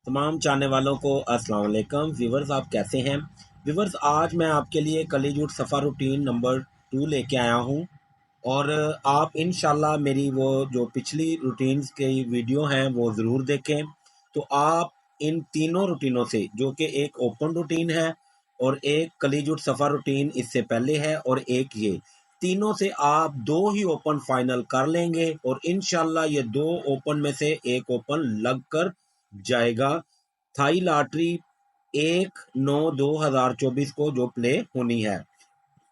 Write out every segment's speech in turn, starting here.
तमाम चाहने वालों को अस्सलाम वालेकुम। व्यूवर्स, आप कैसे हैं? व्यूवर्स, आज मैं आपके लिए कलीजुट सफ़र रूटीन नंबर 2 लेके आया हूं। और आप इंशाल्लाह मेरी वो जो पिछली रूटीन्स की वीडियो हैं वो ज़रूर देखें। तो आप इन तीनों रूटीनों से, जो कि एक ओपन रूटीन है और एक कलीजुट सफ़र रूटीन इससे पहले है और एक ये, तीनों से आप दो ही ओपन फाइनल कर लेंगे और इंशाल्लाह ये दो ओपन में से एक ओपन लग कर जाएगा थाई लॉटरी 1/9/2024 को जो प्ले होनी है।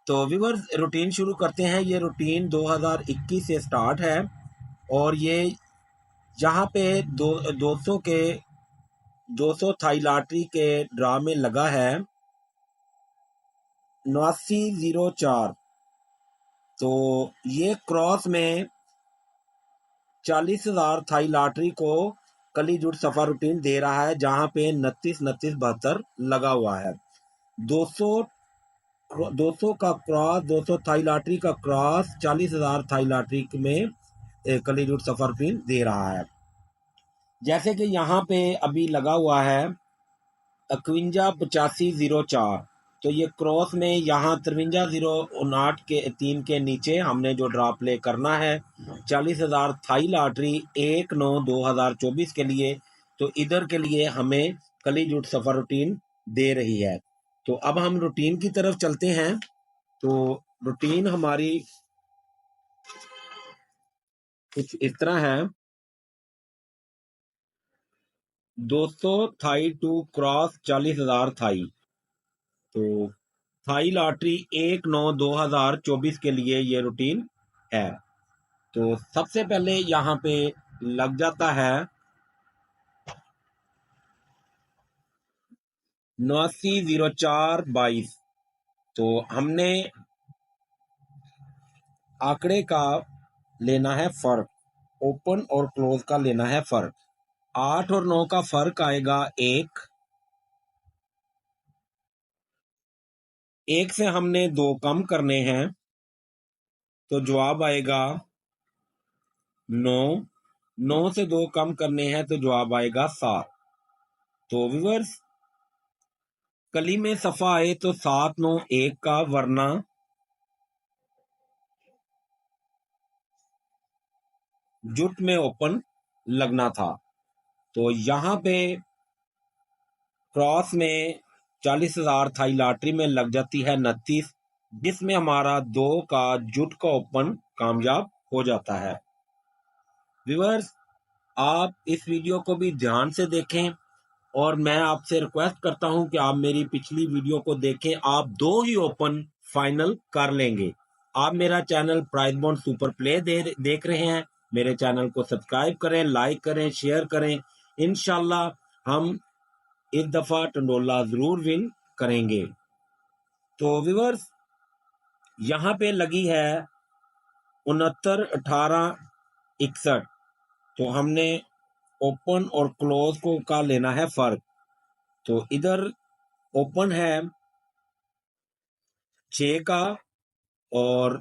तो व्यूअर्स, रूटीन शुरू करते हैं। ये रूटीन 2021 से स्टार्ट है और ये जहाँ पे 200 थाई लॉटरी के ड्रा में लगा है 8904। तो ये क्रॉस में 40,000 थाई लॉटरी को कलीजुट सफर रूटीन दे रहा है, जहां पे 29 लगा हुआ है। 200 200 का क्रॉस, 200 थाई लॉटरी का क्रॉस 40,000 थाई लॉटरी में कलीजुट सफर रूटीन दे रहा है। जैसे कि यहाँ पे अभी लगा हुआ है 518504। तो ये क्रॉस में यहाँ 5309 के 3 के नीचे हमने जो ड्रा प्ले करना है 40,000 थाई लॉटरी 1/9/2024 के लिए। तो इधर के लिए हमें कलीजुट सफर रूटीन दे रही है। तो अब हम रूटीन की तरफ चलते हैं। तो रूटीन हमारी कुछ इस तरह है। 200 थाई टू क्रॉस 40,000 थाई। तो थाई लॉटरी 1/9/2024 के लिए ये रूटीन है। तो सबसे पहले यहाँ पे लग जाता है 890422। तो हमने आंकड़े का लेना है फर्क, ओपन और क्लोज का लेना है फर्क। 8 और 9 का फर्क आएगा 1 से हमने 2 कम करने हैं तो जवाब आएगा 9। 9 से 2 कम करने हैं तो जवाब आएगा 7। तो व्यूअर्स, कली में सफा आए तो 7 9 1 का, वरना जुट में ओपन लगना था। तो यहाँ पे क्रॉस में 40,000 थाई लॉटरी में लग जाती है 29, जिसमें हमारा 2 का जुट का ओपन कामयाब हो जाता है। व्यूअर्स, आप इस वीडियो को भी ध्यान से देखें और मैं आपसे रिक्वेस्ट करता हूं कि आप मेरी पिछली वीडियो को देखें। आप दो ही ओपन फाइनल कर लेंगे। आप मेरा channel price bond super play देख रहे हैं। मेरे चैनल को सब्सक्राइब करें, लाइक करें, शेयर करें। इंशाल्लाह हम इस दफा टंडोला जरूर विन करेंगे। तो व्यूअर्स, यहाँ पे लगी है 69 18 61। तो हमने ओपन और क्लोज को का लेना है फर्क। तो इधर ओपन है 6 का और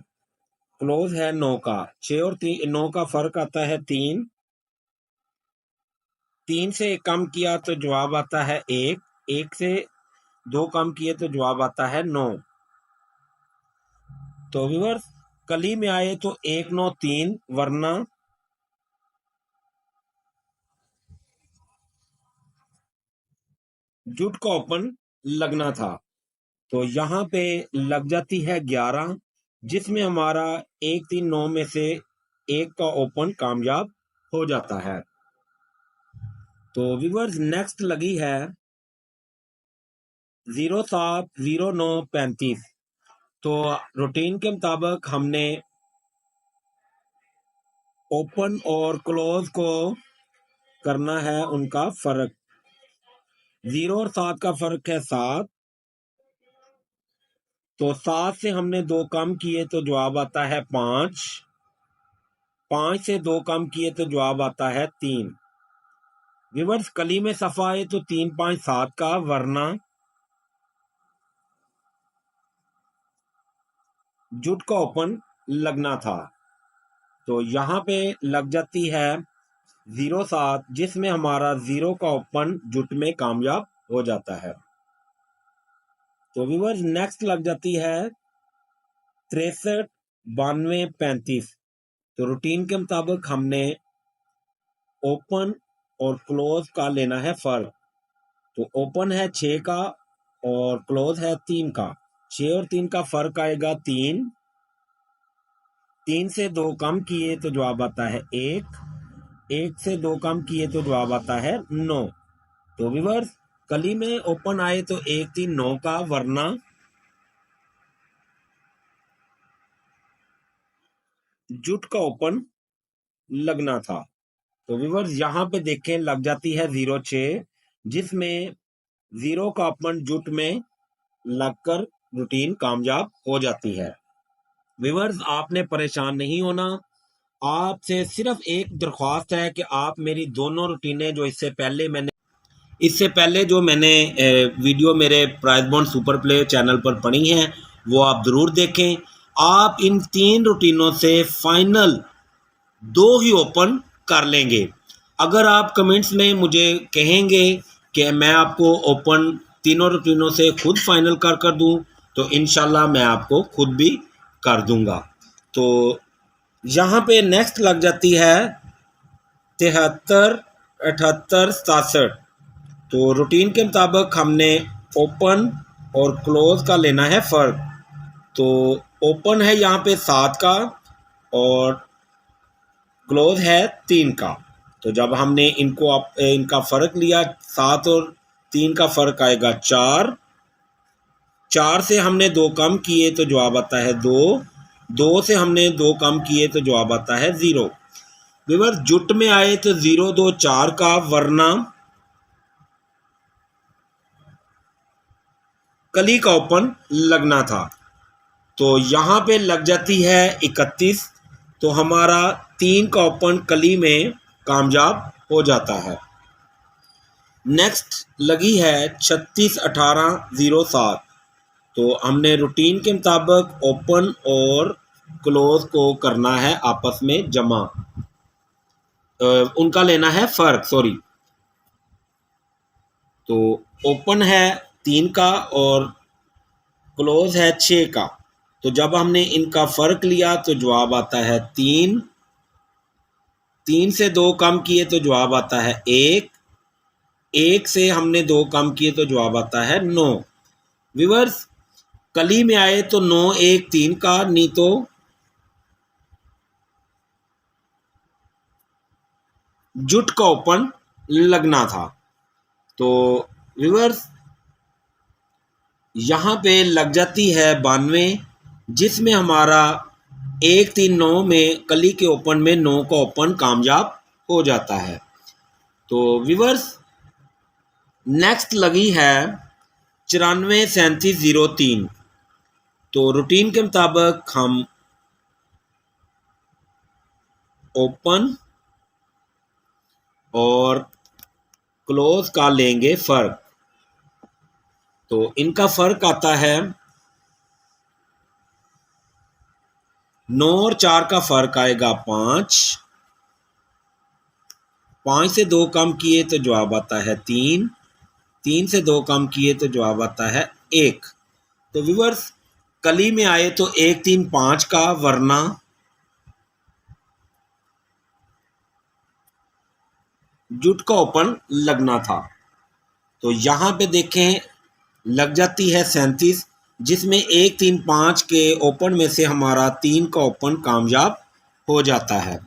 क्लोज है 9 का। 6 और 9 का फर्क आता है 3। 3 से 1 कम किया तो जवाब आता है 1। 1 से 2 कम किए तो जवाब आता है 9। तो व्यूअर्स, कली में आए तो 1/9/3, वरना जुट का ओपन लगना था। तो यहाँ पे लग जाती है 11, जिसमें हमारा 1 3 9 में से एक का ओपन कामयाब हो जाता है। तो व्यूअर्स, नेक्स्ट लगी है 07 09 35। तो रूटीन के मुताबिक हमने ओपन और क्लोज को करना है उनका फर्क। 0 और 7 का फर्क है 7। तो 7 से हमने 2 कम किए तो जवाब आता है 5। 5 से 2 कम किए तो जवाब आता है 3। व्यूअर्स, कली में सफा है तो 3 5 7 का, वरना जुट का ओपन लगना था। तो यहाँ पे लग जाती है 07 जिसमें हमारा 0 का ओपन जुट में कामयाब हो जाता है। तो व्यूअर्स नेक्स्ट लग जाती है 63 92 35। तो रूटीन के मुताबिक हमने ओपन और क्लोज का लेना है फर्क। तो ओपन है 6 का और क्लोज है 3 का। 6 और 3 का फर्क आएगा 3। 3 से 2 कम किए तो जवाब आता है 1। 1 से 2 कम किए तो जवाब आता है 9। तो व्यूअर्स कली में ओपन आए तो 1 3 9 का, वरना जुट का ओपन लगना था। तो व्यूअर्स यहाँ पे देखें लग जाती है 06 जिसमें 0 का ओपन जुट में लगकर रूटीन कामयाब हो जाती है। व्यूअर्स आपने परेशान नहीं होना, आपसे सिर्फ एक दरख्वास्त है कि आप मेरी दोनों रूटीनें जो इससे पहले जो मैंने वीडियो मेरे prize bond super play channel पर पढ़ी हैं वो आप ज़रूर देखें। आप इन 3 रूटीनों से फाइनल 2 ही ओपन कर लेंगे। अगर आप कमेंट्स में मुझे कहेंगे कि मैं आपको ओपन तीनों रूटीनों से खुद फाइनल कर दूं तो इंशाल्लाह मैं आपको खुद भी कर दूंगा। तो यहाँ पे नेक्स्ट लग जाती है 73 78 67। तो रूटीन के मुताबिक हमने ओपन और क्लोज का लेना है फ़र्क। तो ओपन है यहाँ पे 7 का और क्लोज है 3 का। तो जब हमने इनका फ़र्क लिया 7 और 3 का फ़र्क आएगा 4। 4 से हमने 2 कम किए तो जवाब आता है 2। 2 से हमने 2 कम किए तो जवाब आता है 0। व्यूअर्स जुट में आए तो 0 2 4 का, वरना कली का ओपन लगना था। तो यहाँ पे लग जाती है 31। तो हमारा 3 का ओपन कली में कामयाब हो जाता है। नेक्स्ट लगी है 36 18 07। तो हमने रूटीन के मुताबिक ओपन और क्लोज को करना है आपस में जमा, उनका लेना है फ़र्क, सॉरी। तो ओपन है 3 का और क्लोज है 6 का। तो जब हमने इनका फ़र्क लिया तो जवाब आता है 3। 3 से 2 कम किए तो जवाब आता है 1। 1 से हमने 2 कम किए तो जवाब आता है 9। व्यूअर्स कली में आए तो 9 1 3 का, नहीं तो जुट का ओपन लगना था। तो व्यूअर्स यहाँ पे लग जाती है 92 जिसमें हमारा 1 3 9 में कली के ओपन में 9 का ओपन कामयाब हो जाता है। तो व्यूअर्स नेक्स्ट लगी है 94 37 03। तो रूटीन के मुताबिक हम ओपन और क्लोज का लेंगे फ़र्क। तो इनका फ़र्क आता है 9 और 4 का फ़र्क आएगा 5। 5 से 2 कम किए तो जवाब आता है 3। 3 से 2 कम किए तो जवाब आता है 1। तो व्यूअर्स कली में आए तो 1 3 5 का, वरना जुट का ओपन लगना था। तो यहाँ पे देखें लग जाती है 37 जिसमें 1 3 5 के ओपन में से हमारा 3 का ओपन कामयाब हो जाता है।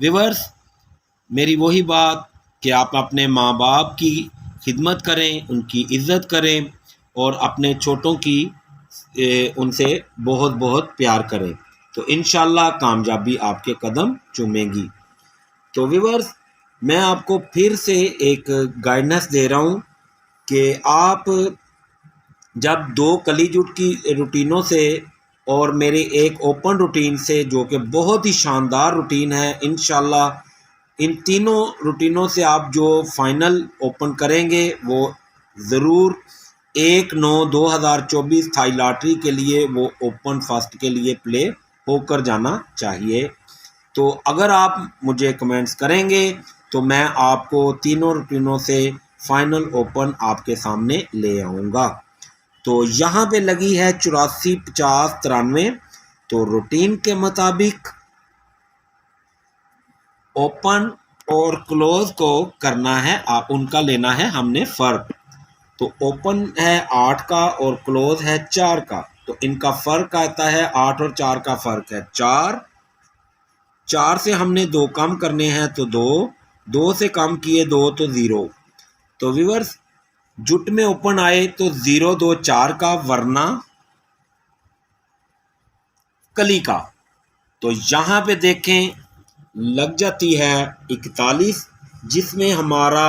व्यूअर्स मेरी वही बात कि आप अपने माँ बाप की खिदमत करें, उनकी इज़्ज़त करें और अपने छोटों की उनसे बहुत बहुत प्यार करें, तो इंशाल्लाह कामयाबी आपके कदम चूमेगी। तो व्यूअर्स मैं आपको फिर से एक गाइडेंस दे रहा हूँ कि आप जब 2 कली जुट की रूटीनों से और मेरे एक ओपन रूटीन से, जो कि बहुत ही शानदार रूटीन है, इंशाल्लाह इन तीनों रूटीनों से आप जो फाइनल ओपन करेंगे वो ज़रूर 1/9/2024 थाई लॉटरी के लिए वो ओपन फर्स्ट के लिए प्ले होकर जाना चाहिए। तो अगर आप मुझे कमेंट्स करेंगे तो मैं आपको तीनों रूटीनों से फाइनल ओपन आपके सामने ले आऊँगा। तो यहाँ पे लगी है 84, 50, 93। तो रूटीन के मुताबिक ओपन और क्लोज को करना है, आप उनका लेना है हमने फ़र्क। तो ओपन है 8 का और क्लोज है 4 का, तो इनका फ़र्क आता है 8 और 4 का फ़र्क है 4। 4 से हमने 2 कम करने हैं तो 2, 2 से कम किए 2 तो 0। तो व्यूअर्स जुट में ओपन आए तो 0, 2, 4 का, वरना कली का। तो यहाँ पे देखें लग जाती है 41, जिसमें हमारा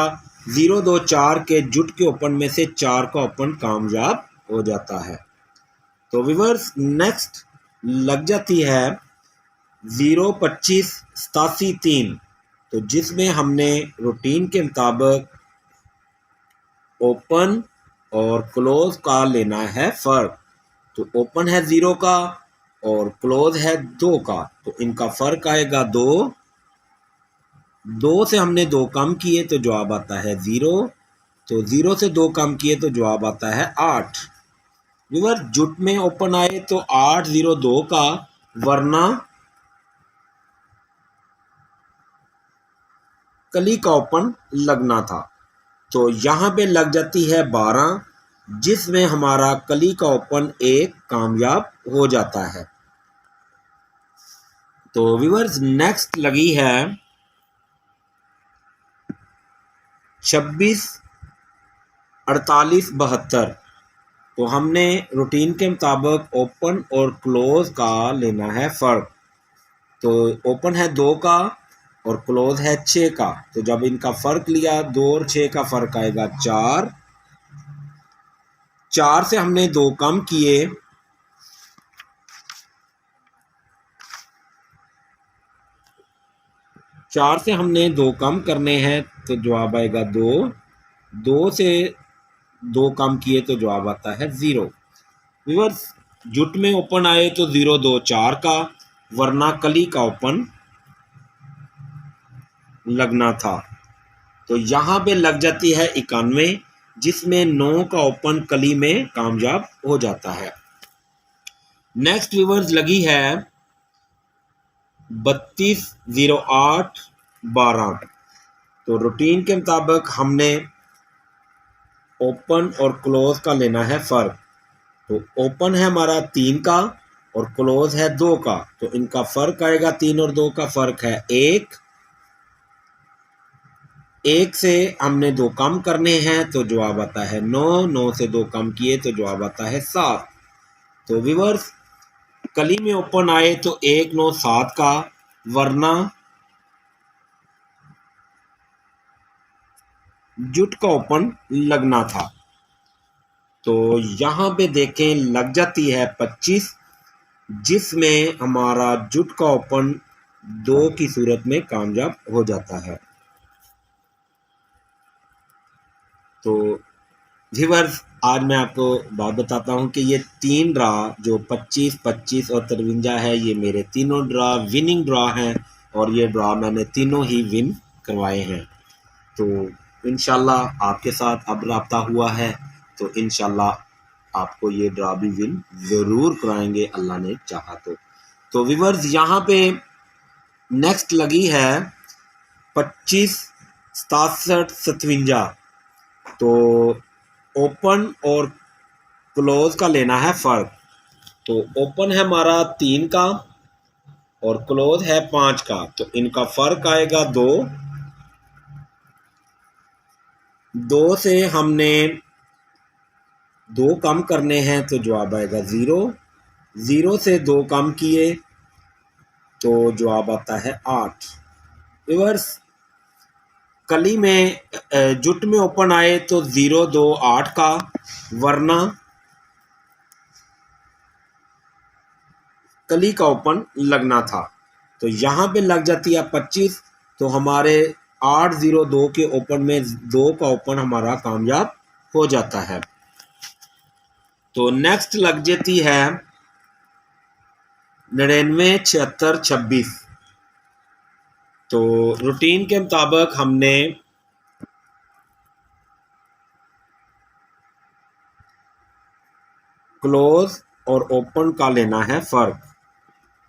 0, 2, 4 के जुट के ओपन में से 4 का ओपन कामयाब हो जाता है। तो व्यूअर्स नेक्स्ट लग जाती है 0, 25, 87, 3। तो जिसमें हमने रूटीन के मुताबिक ओपन और क्लोज का लेना है फ़र्क। तो ओपन है 0 का और क्लोज है 2 का, तो इनका फ़र्क आएगा 2। 2 से हमने 2 कम किए तो जवाब आता है 0। तो 0 से 2 कम किए तो जवाब आता है 8। व्यूअर जुट में ओपन आए तो 8, 0, 2 का, वरना कली का ओपन लगना था। तो यहाँ पे लग जाती है 12, जिसमें हमारा कली का ओपन 1 कामयाब हो जाता है। तो व्यूअर्स नेक्स्ट लगी है 26, 48, 72। तो हमने रूटीन के मुताबिक ओपन और क्लोज का लेना है फ़र्क। तो ओपन है 2 का और क्लोज है 6 का, तो जब इनका फ़र्क लिया 2 और 6 का फ़र्क आएगा 4। 4 से हमने 2 कम किए, 4 से हमने 2 कम करने हैं तो जवाब आएगा 2। 2 से 2 कम किए तो जवाब आता है 0। व्यूअर्स जुट में ओपन आए तो 0, 2, 4 का, वरना कली का ओपन लगना था। तो यहाँ पे लग जाती है 91, जिसमें 9 का ओपन कली में कामयाब हो जाता है। नेक्स्ट व्यूअर्स लगी है 32, 08, 12। तो रूटीन के मुताबिक हमने ओपन और क्लोज का लेना है फ़र्क। तो ओपन है हमारा 3 का और क्लोज है 2 का, तो इनका फ़र्क आएगा 3 और 2 का फ़र्क है 1। 1 से हमने 2 कम करने हैं तो जवाब आता है 9। 9 से 2 कम किए तो जवाब आता है 7। तो व्यूअर्स कली में ओपन आए तो 1, 9, 7 का, वरना जुट का ओपन लगना था। तो यहाँ पे देखें लग जाती है 25, जिसमें हमारा जुट का ओपन 2 की सूरत में कामयाब हो जाता है। तो व्यूअर्स आज मैं आपको बात बताता हूँ कि ये 3 ड्रा जो 25, 25 और 53 है, ये मेरे तीनों ड्रा विनिंग ड्रा हैं और ये ड्रा मैंने तीनों ही विन करवाए हैं। तो इंशाल्लाह आपके साथ अब रब्ता हुआ है तो इंशाल्लाह आपको ये ड्रा भी विन ज़रूर कराएंगे अल्लाह ने चाहा तो। तो व्यूअर्स यहाँ पे नेक्स्ट लगी है 25, 67, 57। तो ओपन और क्लोज का लेना है फ़र्क। तो ओपन है हमारा 3 का और क्लोज है 5 का, तो इनका फ़र्क आएगा 2। 2 से हमने 2 कम करने हैं तो जवाब आएगा 0। 0 से 2 कम किए तो जवाब आता है 8। रिवर्स कली में जुट में ओपन आए तो 0, 2, 8 का, वरना कली का ओपन लगना था। तो यहाँ पे लग जाती है 25। तो हमारे 8, 0, 2 के ओपन में 2 का ओपन हमारा कामयाब हो जाता है। तो नेक्स्ट लग जाती है 99, 76, 26। तो रूटीन के मुताबिक हमने क्लोज और ओपन का लेना है फ़र्क।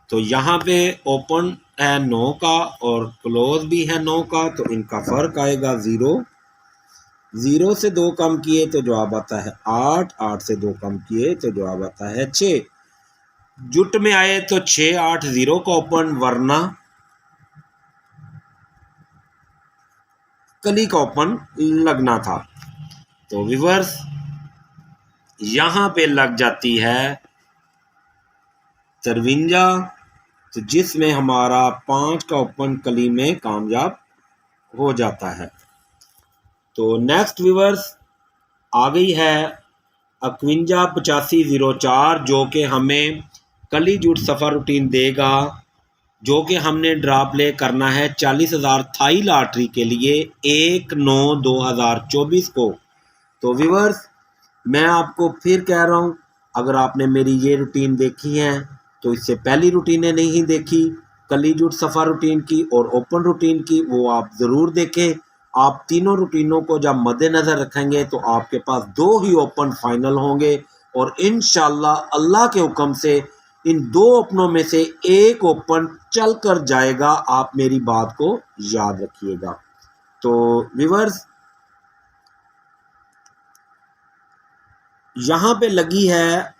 तो यहाँ पे ओपन है 9 का और क्लोज भी है 9 का, तो इनका फ़र्क आएगा 0। 0 से 2 कम किए तो जवाब आता है 8, 8 से 2 कम किए तो जवाब आता है 6। जुट में आए तो 6, 8, 0 का ओपन, वरना कली का ओपन लगना था। तो व्यूअर्स यहाँ पे लग जाती है 53, तो जिसमें हमारा 5 का ओपन कली में कामयाब हो जाता है। तो नेक्स्ट व्यूअर्स आ गई है 518504, जो कि हमें कली जुट सफ़र रूटीन देगा, जो कि हमने ड्रा प्ले करना है 40,000 थाई लॉटरी के लिए 1/9/2024 को। तो व्यूअर्स मैं आपको फिर कह रहा हूँ, अगर आपने मेरी ये रूटीन देखी है तो इससे पहली रूटीनें नहीं देखी, कली जुट सफ़र रूटीन की और ओपन रूटीन की, वो आप ज़रूर देखें। आप तीनों रूटीनों को जब मद्देनज़र रखेंगे तो आपके पास 2 ही ओपन फाइनल होंगे और इंशाल्लाह अल्लाह के हुक्म से इन 2 ओपनों में से एक ओपन चल कर जाएगा। आप मेरी बात को याद रखिएगा। तो व्यूअर्स यहाँ पे लगी है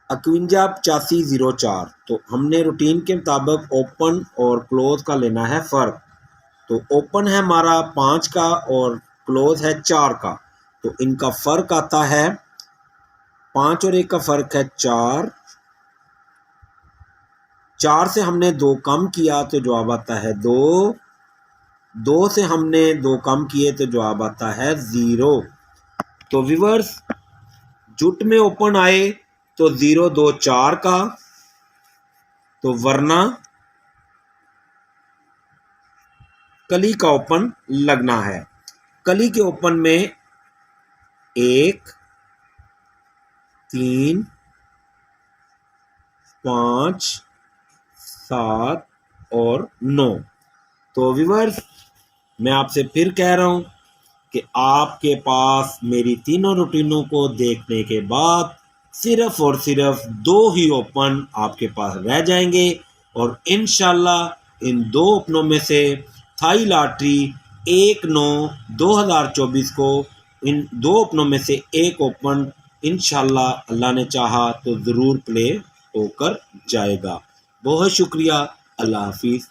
518504, तो हमने रूटीन के मुताबिक ओपन और क्लोज का लेना है फ़र्क। तो ओपन है हमारा 5 का और क्लोज है 4 का, तो इनका फ़र्क आता है 5 और 1 का फ़र्क है 4। 4 से हमने 2 कम किया तो जवाब आता है 2। 2 से हमने 2 कम किए तो जवाब आता है 0। तो व्यूअर्स जुट में ओपन आए तो 0, 2, 4 का, तो वरना कली का ओपन लगना है। कली के ओपन में 1, 3, 5, 7 और 9। तो व्यूअर्स मैं आपसे फिर कह रहा हूँ कि आपके पास मेरी तीनों रूटीनों को देखने के बाद सिर्फ और सिर्फ 2 ही ओपन आपके पास रह जाएंगे और इंशाल्लाह इन 2 ओपनों में से थाई लॉटरी 1/9/2024 को इन 2 ओपनों में से एक ओपन इंशाल्लाह अल्लाह ने चाहा तो ज़रूर प्ले होकर जाएगा। बहुत शुक्रिया। अल्लाह हाफिज़।